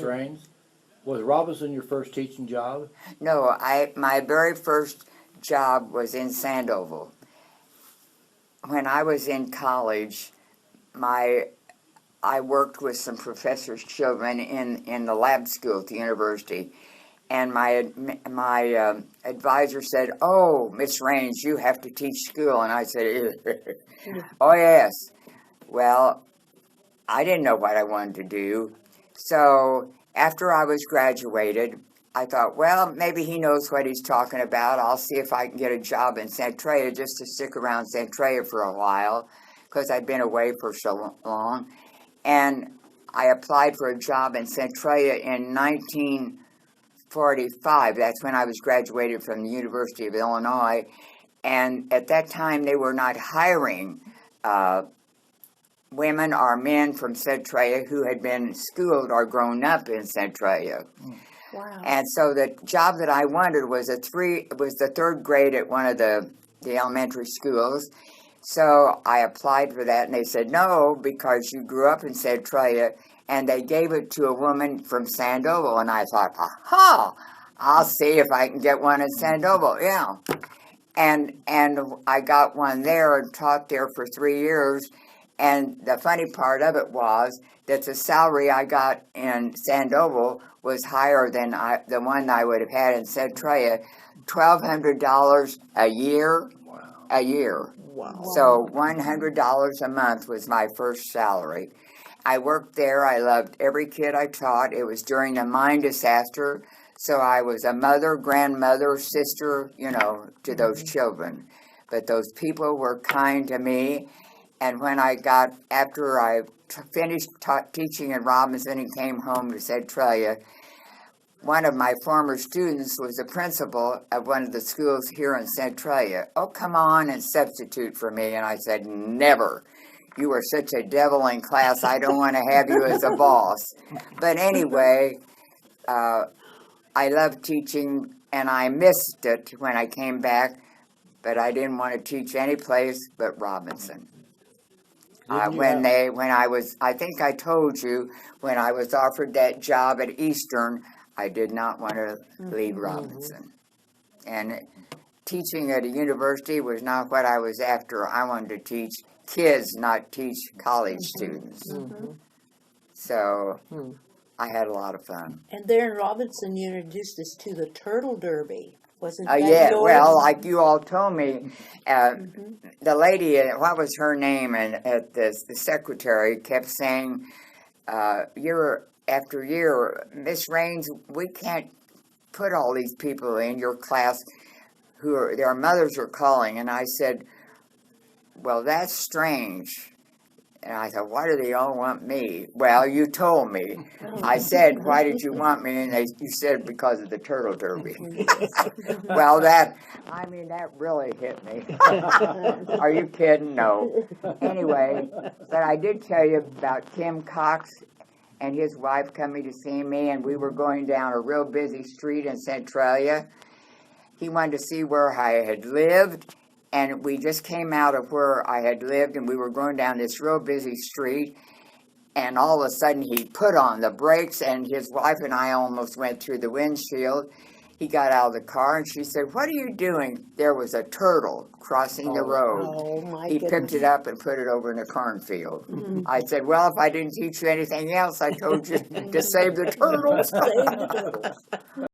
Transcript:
Miss Raines, was Robinson your first teaching job? No, my very first job was in Sandoval. When I was in college, I worked with some professors' children in the lab school at the university, and my advisor said, "Oh, Miss Raines, you have to teach school," and I said, "Oh yes." Well, I didn't know what I wanted to do, so after I was graduated, I thought, well, maybe he knows what he's talking about. I'll see if I can get a job in Centralia just to stick around Centralia for a while, because I'd been away for so long. And I applied for a job in Centralia in 1945. That's when I was graduated from the University of Illinois. And at that time, they were not hiring women or men from Centralia who had been schooled or grown up in Centralia. Wow. And so the job that I wanted was the third grade at one of the elementary schools. So I applied for that, and they said, no, because you grew up in Centralia, and they gave it to a woman from Sandoval. And I thought, aha, I'll see if I can get one in Sandoval, yeah. And I got one there and taught there for 3 years. And the funny part of it was that the salary I got in Sandoval was higher than the one I would have had in Centralia, $1,200 a year. Wow. A year. Wow. So $100 a month was my first salary. I worked there. I loved every kid I taught. It was during the mine disaster, so I was a mother, grandmother, sister, to those children. But those people were kind to me. And when after I finished teaching in Robinson and came home to Centralia, one of my former students was the principal of one of the schools here in Centralia. "Oh, come on and substitute for me." And I said, "Never. You are such a devil in class. I don't want to have you as a boss." But anyway, I loved teaching, and I missed it when I came back, but I didn't want to teach any place but Robinson. I think I told you, when I was offered that job at Eastern, I did not want to leave Robinson. And teaching at a university was not what I was after. I wanted to teach kids, not teach college students. So I had a lot of fun. And there in Robinson, you introduced us to the Turtle Derby. Wasn't that Yeah, yours? well, like you all told me, the lady, what was her name, and the secretary kept saying, year after year, "Miss Raines, we can't put all these people in your class their mothers are calling." And I said, "Well, that's strange." And I thought, "Why do they all want me?" "Well, you told me." I said, "Why did you want me?" And you said, "Because of the Turtle Derby." Well, that really hit me. Are you kidding? No. Anyway, but I did tell you about Tim Cox and his wife coming to see me, and we were going down a real busy street in Centralia. He wanted to see where I had lived, and we just came out of where I had lived, and we were going down this real busy street, and all of a sudden he put on the brakes, and his wife and I almost went through the windshield. He got out of the car, and she said, "What are you doing?" There was a turtle crossing the road. Oh, my He picked it up and put it over in a cornfield. I said, "Well, if I didn't teach you anything else, I told you to save the turtles." Save the turtles.